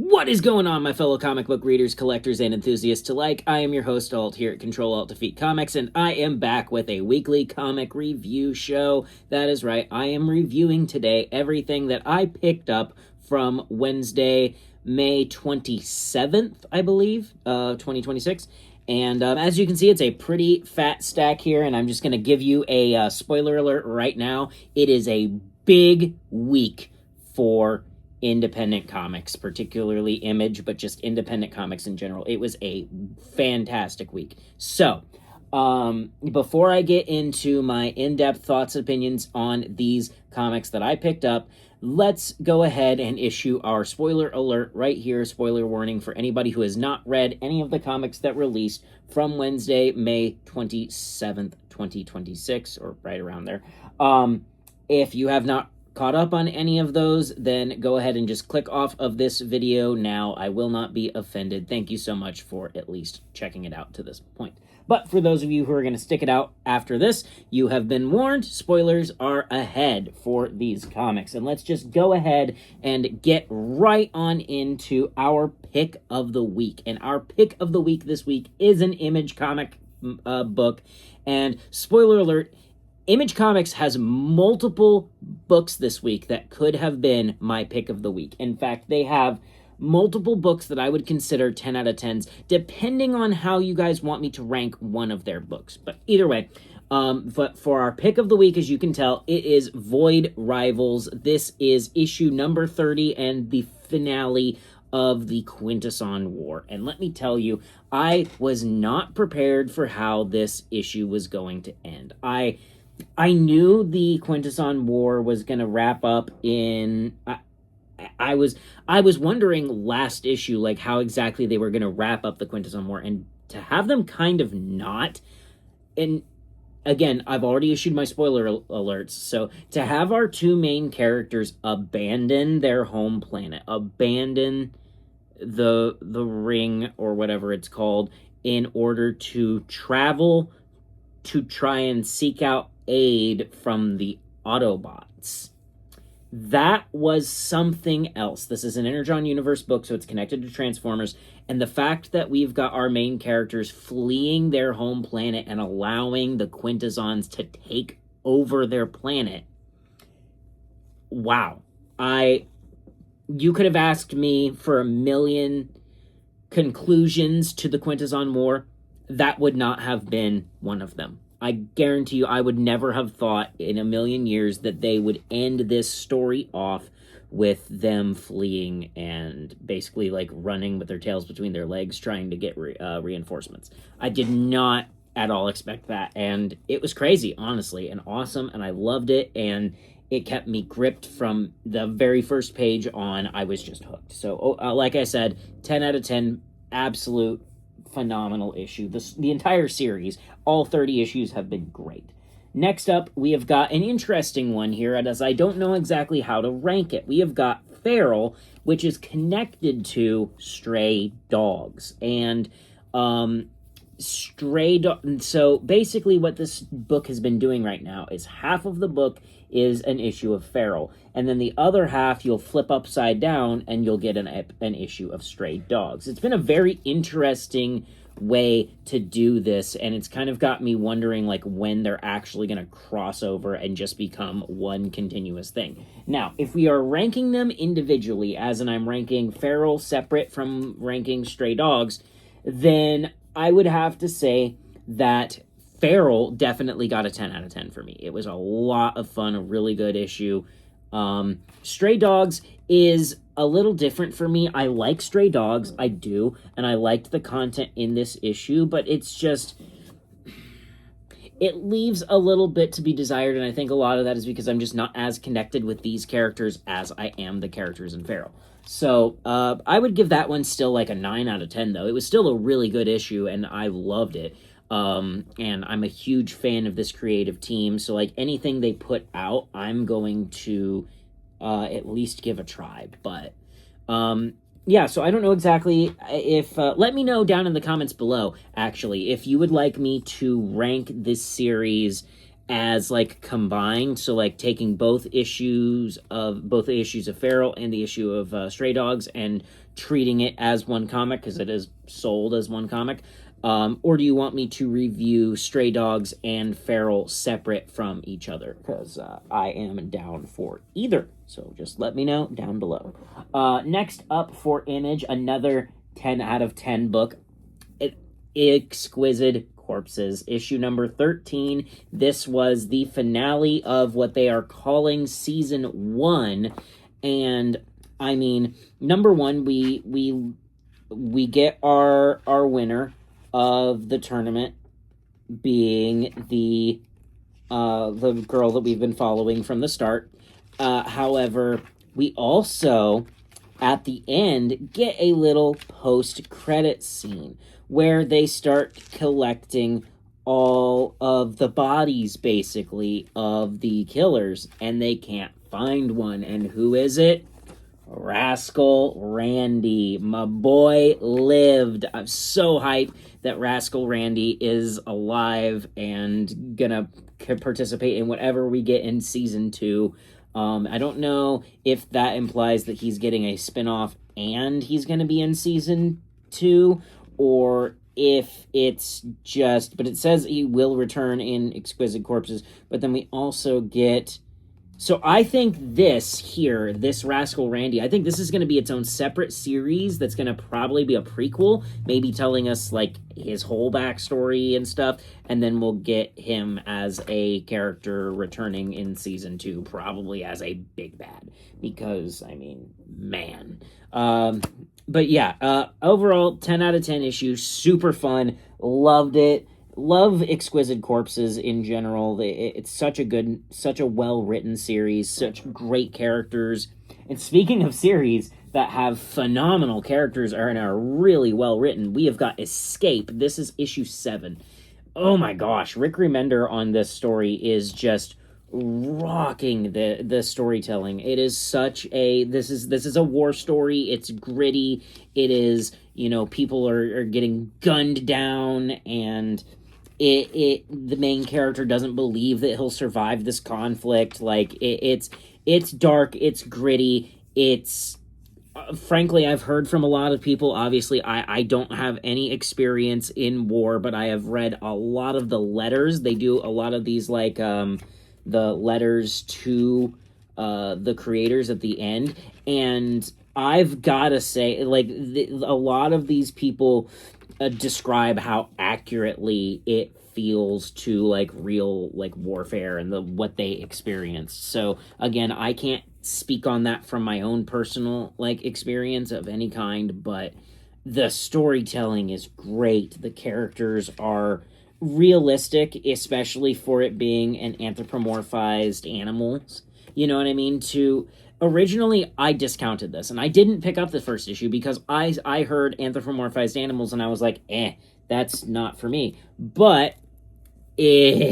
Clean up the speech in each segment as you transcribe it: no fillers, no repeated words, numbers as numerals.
What is going on, my fellow comic book readers, collectors, and enthusiasts alike? I am your host, Alt, here at CtrlAltDefeat Comics, and I am back with a weekly comic review show. That is right, I am reviewing today everything that I picked up from Wednesday, May 27th, I believe, 2026. And as you can see, it's a pretty fat stack here, and I'm just going to give you a spoiler alert right now. It is a big week for independent comics, particularly Image, but just independent comics in general. It was a fantastic week. So, before I get into my in-depth thoughts and opinions on these comics that I picked up, let's go ahead and issue our spoiler alert right here. Spoiler warning for anybody who has not read any of the comics that released from Wednesday, May 27th, 2026, or right around there. If you have not caught up on any of those, then go ahead and just click off of this video now. I will not be offended. Thank you so much for at least checking it out to this point. But for those of you who are going to stick it out after this, you have been warned. Spoilers are ahead for these comics. And let's just go ahead and get right on into our pick of the week. And our pick of the week this week is an Image comic book. And spoiler alert, Image Comics has multiple books this week that could have been my pick of the week. In fact, they have multiple books that I would consider 10 out of 10s, depending on how you guys want me to rank one of their books. But either way, but for our pick of the week, as you can tell, it is Void Rivals. This is issue number 30 and the finale of the Quintesson War. And let me tell you, I was not prepared for how this issue was going to end. I knew the Quintesson War was going to wrap up in... I was wondering last issue, like, how exactly they were going to wrap up the Quintesson War, and to have them kind of not... And again, I've already issued my spoiler alerts, so to have our two main characters abandon their home planet, abandon the ring, or whatever it's called, in order to travel to try and seek out aid from the Autobots. That was something else. This is an Energon Universe book, so it's connected to Transformers, and the fact that we've got our main characters fleeing their home planet and allowing the Quintessons to take over their planet. Wow. You could have asked me for a million conclusions to the Quintesson War. That would not have been one of them. I guarantee you, I would never have thought in a million years that they would end this story off with them fleeing and basically like running with their tails between their legs trying to get reinforcements. I did not at all expect that, and it was crazy, honestly, and awesome, and I loved it, and it kept me gripped from the very first page on. I was just hooked. So, like I said, 10 out of 10, absolute phenomenal issue. The entire series, all 30 issues, have been great. Next up, we have got an interesting one here, as I don't know exactly how to rank it. We have got Feral, which is connected to Stray Dogs. And so basically what this book has been doing right now is half of the book is an issue of Feral, and then the other half you'll flip upside down and you'll get an issue of Stray Dogs. It's been a very interesting way to do this, and it's kind of got me wondering like when they're actually going to cross over and just become one continuous thing. Now, if we are ranking them individually, as in I'm ranking Feral separate from ranking Stray Dogs, then I would have to say that Feral definitely got a 10 out of 10 for me. It was a lot of fun, a really good issue. Stray Dogs is a little different for me. I like Stray Dogs, I do, and I liked the content in this issue, but it's just... it leaves a little bit to be desired, and I think a lot of that is because I'm just not as connected with these characters as I am the characters in Feral. So, I would give that one still like a 9 out of 10, though. It was still a really good issue, and I loved it. And I'm a huge fan of this creative team, so like anything they put out, I'm going to at least give a try. But yeah, so I don't know exactly if let me know down in the comments below, actually, if you would like me to rank this series as like combined, so like taking both issues of Feral and the issue of Stray Dogs and treating it as one comic because it is sold as one comic? Or do you want me to review Stray Dogs and Feral separate from each other? Because I am down for either. So just let me know down below. Next up for Image, another 10 out of 10 book. Exquisite Corpses, issue number 13. This was the finale of what they are calling season 1. And I mean, number 1, we get our winner of the tournament being the girl that we've been following from the start. However, we also at the end get a little post-credit scene where they start collecting all of the bodies, basically, of the killers, and they can't find one. And who is it? Rascal Randy. My boy lived. I'm so hyped that Rascal Randy is alive and gonna participate in whatever we get in season 2. I don't know if that implies that he's getting a spinoff and he's gonna be in season 2, or if it's just, but it says he will return in Exquisite Corpses, but then we also get, so I think this Rascal Randy, I think this is going to be its own separate series that's going to probably be a prequel, maybe telling us, like, his whole backstory and stuff, and then we'll get him as a character returning in season 2, probably as a big bad, because, I mean, man. But yeah, overall, 10 out of 10 issues, super fun, loved it. Love Exquisite Corpses in general. It's such a well-written series, such great characters. And speaking of series that have phenomenal characters and are really well-written, we have got Escape. This is issue 7. Oh my gosh, Rick Remender on this story is just rocking the storytelling. It is such a, this is a war story. It's gritty. It is, people are getting gunned down, and the main character doesn't believe that he'll survive this conflict. Like, it's dark, it's gritty, it's frankly, I've heard from a lot of people. Obviously, I don't have any experience in war, but I have read a lot of the letters. They do a lot of these, like, the letters to the creators at the end, and I've gotta say, like, a lot of these people describe how accurately it feels to, like, real, like, warfare and what they experienced. So again, I can't speak on that from my own personal, like, experience of any kind, but the storytelling is great. The characters are realistic, especially for it being an anthropomorphized animals. You know what I mean? Originally, I discounted this, and I didn't pick up the first issue because I heard anthropomorphized animals, and I was like, that's not for me. But everybody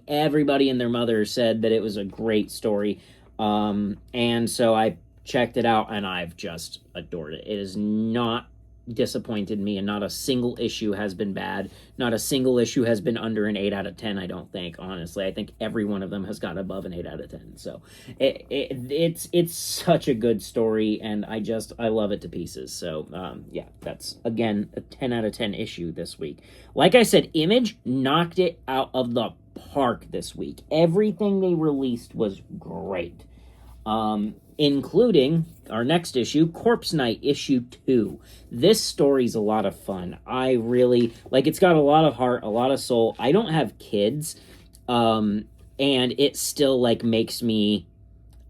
and their mother said that it was a great story, and so I checked it out, and I've just adored it. It has not disappointed me, and not a single issue has been bad. Not a single issue has been under an 8 out of 10, I don't think, honestly. I think every one of them has got above an 8 out of 10. So it's such a good story, and I love it to pieces. So yeah, that's, again, a 10 out of 10 issue this week. Like I said, Image knocked it out of the park this week. Everything they released was great. Including our next issue, Corpse Night, issue 2. This story's a lot of fun. I really, like, it's got a lot of heart, a lot of soul. I don't have kids, and it still, like, makes me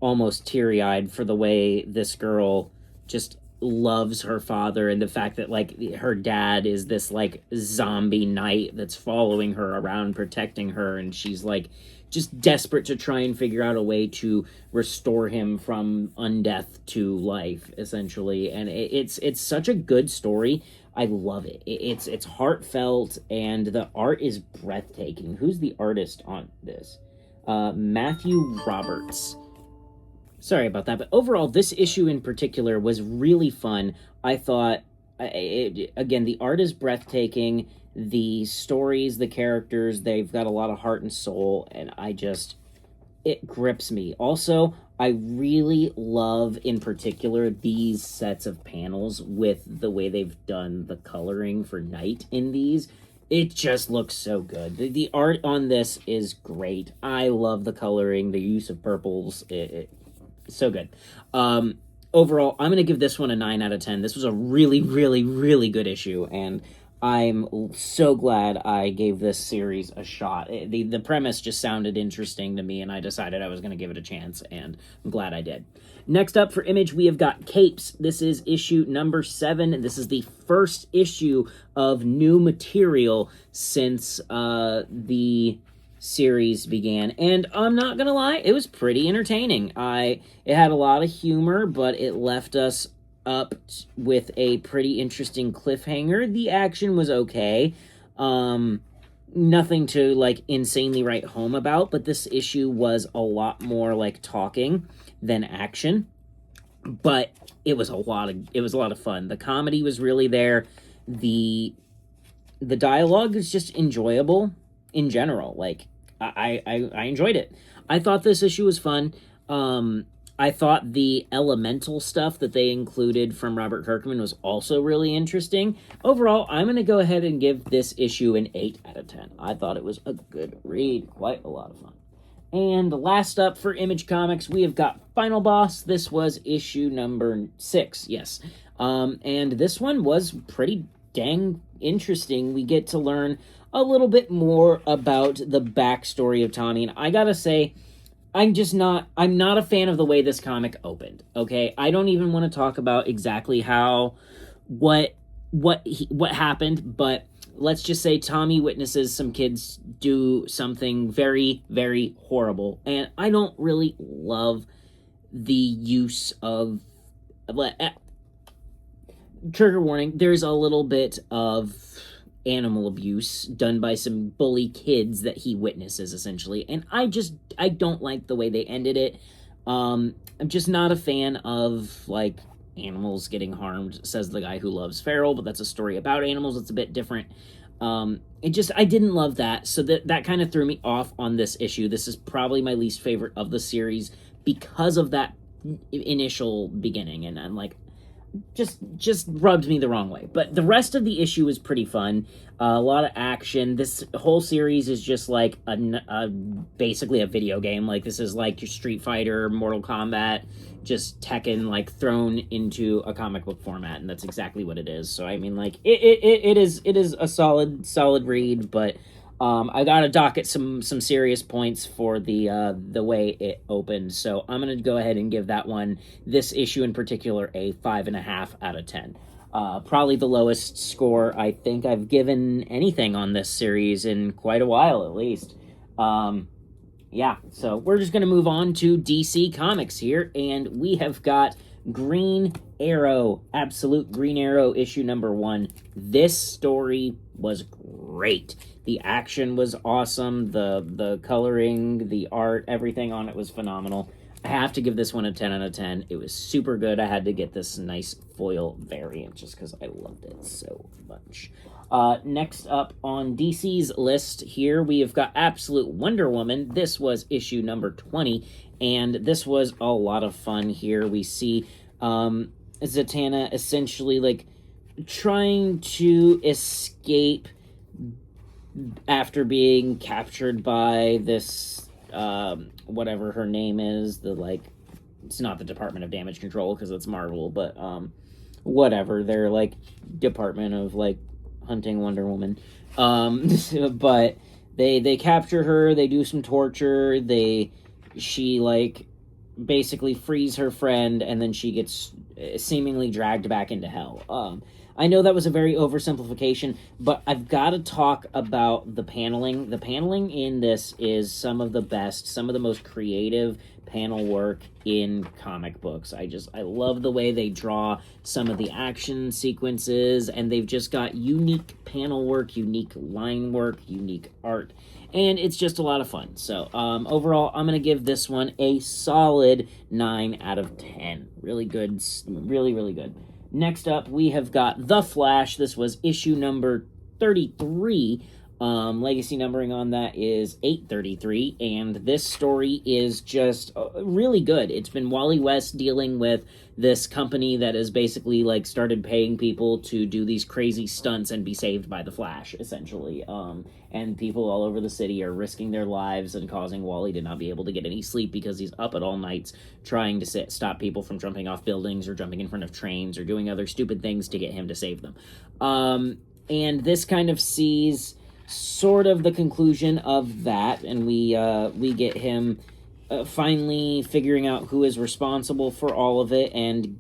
almost teary-eyed for the way this girl just loves her father, and the fact that, like, her dad is this, like, zombie knight that's following her around, protecting her, and she's, like, just desperate to try and figure out a way to restore him from undeath to life, essentially. And it's such a good story. I love it. It's heartfelt, and the art is breathtaking. Who's the artist on this? Matthew Roberts. Sorry about that, but overall, this issue in particular was really fun. I thought, again, the art is breathtaking. The stories, the characters, they've got a lot of heart and soul, and it grips me. Also, I really love, in particular, these sets of panels with the way they've done the coloring for night in these. It just looks so good. The art on this is great. I love the coloring, the use of purples. It's so good. Overall, I'm going to give this one a 9 out of 10. This was a really, really, really good issue, and I'm so glad I gave this series a shot. The premise just sounded interesting to me, and I decided I was going to give it a chance, and I'm glad I did. Next up for Image, we have got Capes. This is issue number 7. This is the first issue of new material since the series began, and I'm not gonna lie, it was pretty entertaining. It had a lot of humor, but it left us up with a pretty interesting cliffhanger. The action was okay. Nothing to, like, insanely write home about, but this issue was a lot more, like, talking than action. But it was a lot of fun. The comedy was really there. The dialogue is just enjoyable in general. Like, I enjoyed it. I thought this issue was fun. I thought the elemental stuff that they included from Robert Kirkman was also really interesting. Overall, I'm going to go ahead and give this issue an 8 out of 10. I thought it was a good read. Quite a lot of fun. And last up for Image Comics, we have got Final Boss. This was issue number 6, yes. And this one was pretty dang interesting. We get to learn a little bit more about the backstory of Tommy. And I gotta say, I'm not a fan of the way this comic opened, okay? I don't even want to talk about exactly what happened, but let's just say Tommy witnesses some kids do something very, very horrible, and I don't really love the use of... Trigger warning, there's a little bit of animal abuse done by some bully kids that he witnesses, essentially, and I don't like the way they ended it. I'm just not a fan of, like, animals getting harmed, says the guy who loves feral, but that's a story about animals. It's a bit different. I didn't love that, so that kind of threw me off on this issue. This is probably my least favorite of the series because of that initial beginning, and I'm like, just rubbed me the wrong way. But the rest of the issue is pretty fun. A lot of action. This whole series is just like basically a video game. Like, this is like your Street Fighter, Mortal Kombat, just Tekken, like, thrown into a comic book format, and that's exactly what it is. So I mean, like, it is a solid read, but I gotta dock it some serious points for the way it opened. So I'm gonna go ahead and give that one, this issue in particular, a 5.5 out of 10. Probably the lowest score I think I've given anything on this series in quite a while, at least. Yeah, so we're just gonna move on to DC Comics here, and we have got Green Arrow, Absolute Green Arrow, issue number 1. This story was great. The action was awesome. The coloring, the art, everything on it was phenomenal. I have to give this one a 10 out of 10. It was super good. I had to get this nice foil variant just because I loved it so much. Next up on DC's list here, we have got Absolute Wonder Woman. This was issue number 20, and this was a lot of fun here. We see Zatanna essentially, like, trying to escape after being captured by this, whatever her name is, it's not the Department of Damage Control, because it's Marvel, but, whatever, they're, like, Department of, like, hunting Wonder Woman, but they capture her, they do some torture, she, like, basically frees her friend, and then she gets seemingly dragged back into hell. I know that was a very oversimplification, but I've got to talk about the paneling. The paneling in this is some of the best, some of the most creative panel work in comic books. I love the way they draw some of the action sequences, and they've just got unique panel work, unique line work, unique art, and it's just a lot of fun. So, overall, I'm going to give this one a solid 9 out of 10. Really good, really, really good. Next up, we have got The Flash. This was issue number 33. Legacy numbering on that is 833, and this story is just really good. It's been Wally West dealing with this company that has basically, like, started paying people to do these crazy stunts and be saved by the Flash, essentially. And people all over the city are risking their lives and causing Wally to not be able to get any sleep because he's up at all nights trying to stop people from jumping off buildings or jumping in front of trains or doing other stupid things to get him to save them. And this kind of sees sort of the conclusion of that, and we get him finally figuring out who is responsible for all of it and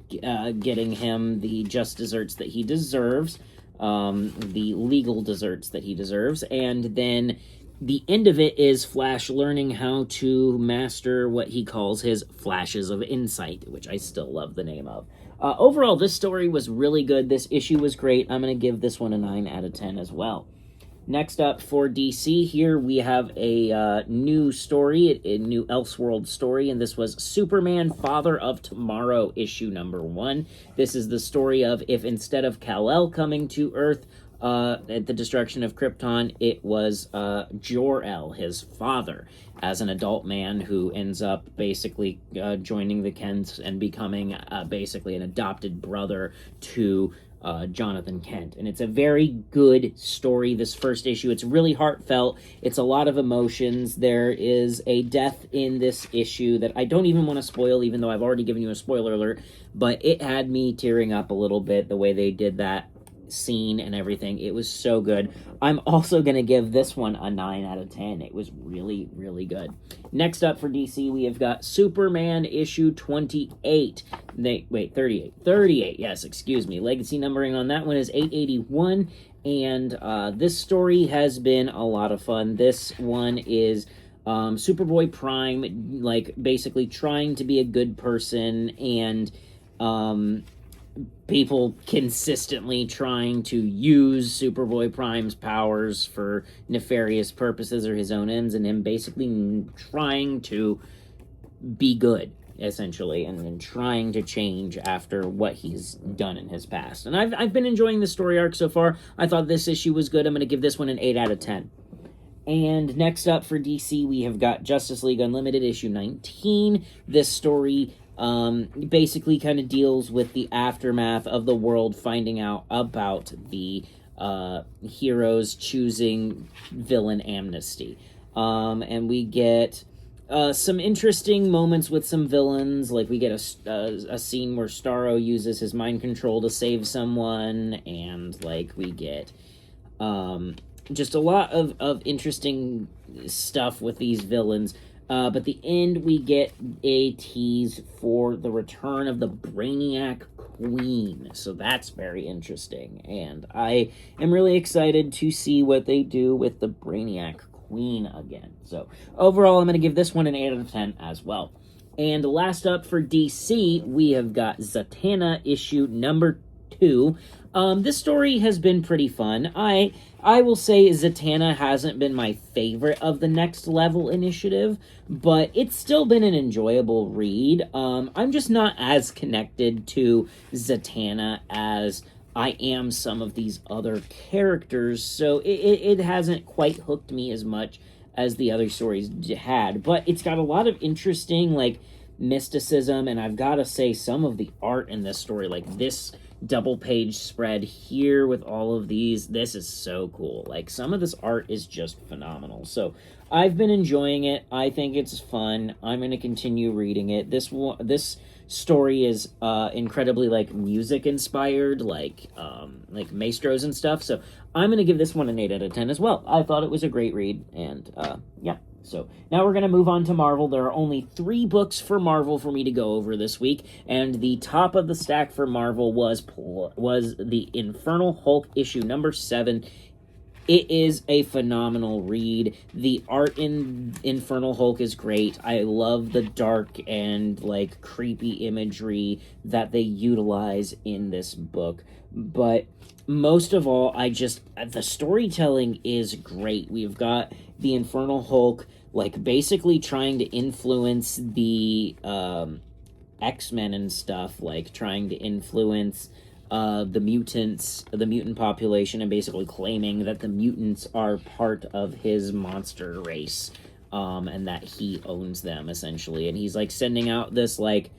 getting him the just desserts that he deserves, the legal desserts that he deserves, and then the end of it is Flash learning how to master what he calls his flashes of insight, which I still love the name of. Overall, this story was really good. This issue was great. I'm going to give this one a 9 out of 10 as well. Next up for DC, here we have a new story, a new Elseworld story, and this was Superman Father of Tomorrow, issue number 1. This is the story of if instead of Kal-El coming to Earth at the destruction of Krypton, it was Jor-El, his father, as an adult man who ends up basically joining the Kents and becoming basically an adopted brother to Jonathan Kent. And it's a very good story, this first issue. It's really heartfelt. It's a lot of emotions. There is a death in this issue that I don't even want to spoil, even though I've already given you a spoiler alert, but it had me tearing up a little bit, the way they did that scene and everything. It was so good. I'm also going to give this one a 9 out of 10. It was really, really good. Next up for DC, we have got Superman issue 28. 38, yes, excuse me. Legacy numbering on that one is 881, and this story has been a lot of fun. This one is Superboy Prime, like, basically trying to be a good person, and people consistently trying to use Superboy Prime's powers for nefarious purposes or his own ends, and him basically trying to be good, essentially, and trying to change after what he's done in his past. And I've been enjoying the story arc so far. I thought this issue was good. I'm going to give this one an 8 out of 10. And next up for DC, we have got Justice League Unlimited issue 19. This story basically kind of deals with the aftermath of the world finding out about the heroes choosing villain amnesty. And we get some interesting moments with some villains, like we get a scene where Starro uses his mind control to save someone, and like we get just a lot of interesting stuff with these villains. But at the end, we get a tease for the return of the Brainiac Queen. So that's very interesting. And I am really excited to see what they do with the Brainiac Queen again. So overall, I'm going to give this one an 8 out of 10 as well. And last up for DC, we have got Zatanna issue number 2. This story has been pretty fun. I will say Zatanna hasn't been my favorite of the Next Level initiative, but it's still been an enjoyable read. I'm just not as connected to Zatanna as I am some of these other characters, so it hasn't quite hooked me as much as the other stories had, but it's got a lot of interesting, like, mysticism, and I've got to say, some of the art in this story, like this double page spread here with all of these, this is so cool. Like, some of this art is just phenomenal. So I've been enjoying it. I think it's fun. I'm going to continue reading it. This story is incredibly, like, music inspired, like maestros and stuff. So I'm going to give this one an 8 out of 10 as well. I thought it was a great read, and yeah. So now we're going to move on to Marvel. There are only 3 books for Marvel for me to go over this week, and the top of the stack for Marvel was the Infernal Hulk issue number 7. It is a phenomenal read. The art in Infernal Hulk is great. I love the dark and, like, creepy imagery that they utilize in this book. But most of all, the storytelling is great. We've got the Infernal Hulk, like, basically trying to influence the X-Men and stuff, like trying to influence the mutant population, and basically claiming that the mutants are part of his monster race, and that he owns them, essentially. And he's, like, sending out this, like,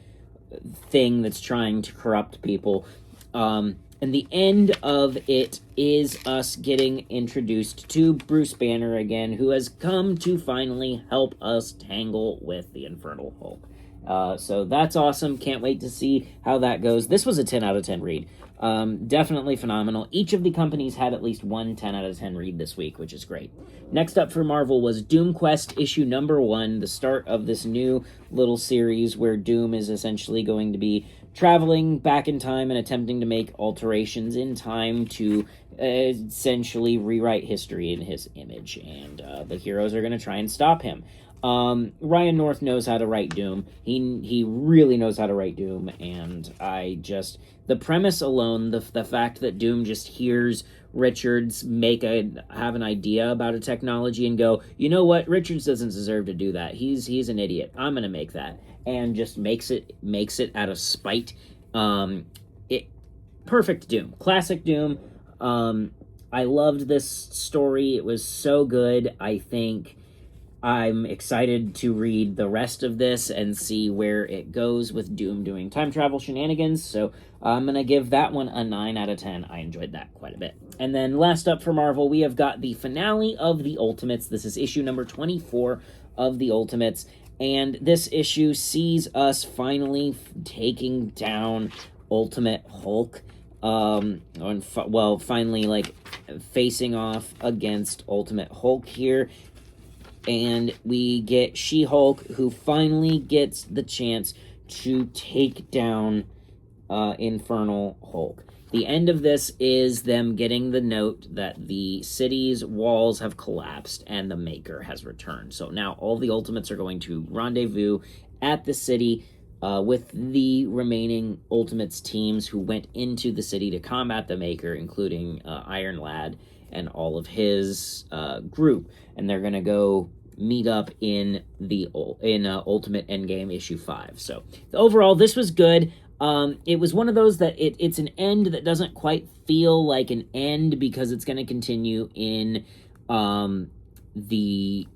thing that's trying to corrupt people. And the end of it is us getting introduced to Bruce Banner again, who has come to finally help us tangle with the Infernal Hulk. So that's awesome. Can't wait to see how that goes. This was a 10 out of 10 read. Definitely phenomenal. Each of the companies had at least one 10 out of 10 read this week, which is great. Next up for Marvel was Doom Quest issue number 1, the start of this new little series where Doom is essentially going to be traveling back in time and attempting to make alterations in time to essentially rewrite history in his image, and the heroes are going to try and stop him. Ryan North knows how to write Doom. He really knows how to write Doom, and the premise alone, the fact that Doom just hears Richards have an idea about a technology and go, you know what, Richards doesn't deserve to do that. He's an idiot. I'm gonna make that, and just makes it out of spite. Perfect Doom, classic Doom. I loved this story. It was so good. I think I'm excited to read the rest of this and see where it goes with Doom doing time travel shenanigans, so I'm going to give that one a 9 out of 10. I enjoyed that quite a bit. And then last up for Marvel, we have got the finale of the Ultimates. This is issue number 24 of the Ultimates, and this issue sees us finally taking down Ultimate Hulk. Finally, like, facing off against Ultimate Hulk here. And we get She-Hulk, who finally gets the chance to take down Infernal Hulk. The end of this is them getting the note that the city's walls have collapsed and the Maker has returned. So now all the Ultimates are going to rendezvous at the city with the remaining Ultimates teams who went into the city to combat the Maker, including Iron Lad and all of his group, and they're gonna go meet up in Ultimate Endgame issue 5. So overall, this was good. It was one of those that it's an end that doesn't quite feel like an end because it's going to continue in the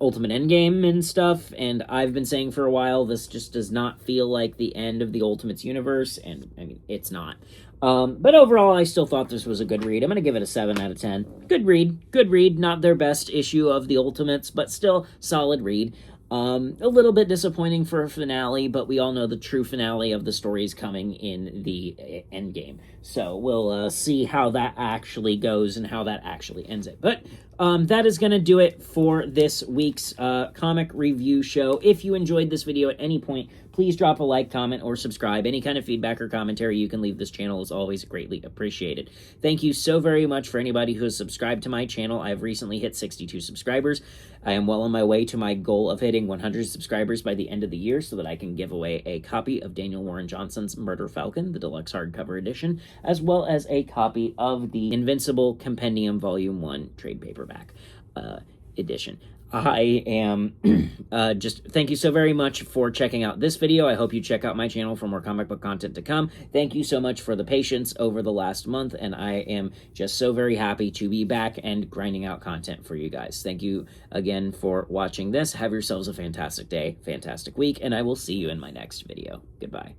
Ultimate Endgame and stuff, and I've been saying for a while this just does not feel like the end of the Ultimates universe, and I mean, it's not. But overall, I still thought this was a good read. I'm going to give it a 7 out of 10. Good read. Not their best issue of the Ultimates, but still solid read. A little bit disappointing for a finale, but we all know the true finale of the story is coming in the Endgame. So we'll see how that actually goes and how that actually ends it. But that is going to do it for this week's comic review show. If you enjoyed this video at any point, please drop a like, comment, or subscribe. Any kind of feedback or commentary you can leave this channel is always greatly appreciated. Thank you so very much for anybody who has subscribed to my channel. I have recently hit 62 subscribers. I am well on my way to my goal of hitting 100 subscribers by the end of the year so that I can give away a copy of Daniel Warren Johnson's Murder Falcon, the deluxe hardcover edition, as well as a copy of the Invincible Compendium Volume 1 trade paperback edition. I am just thank you so very much for checking out this video. I hope you check out my channel for more comic book content to come. Thank you so much for the patience over the last month, and I am just so very happy to be back and grinding out content for you guys. Thank you again for watching this. Have yourselves a fantastic day, fantastic week, and I will see you in my next video. Goodbye.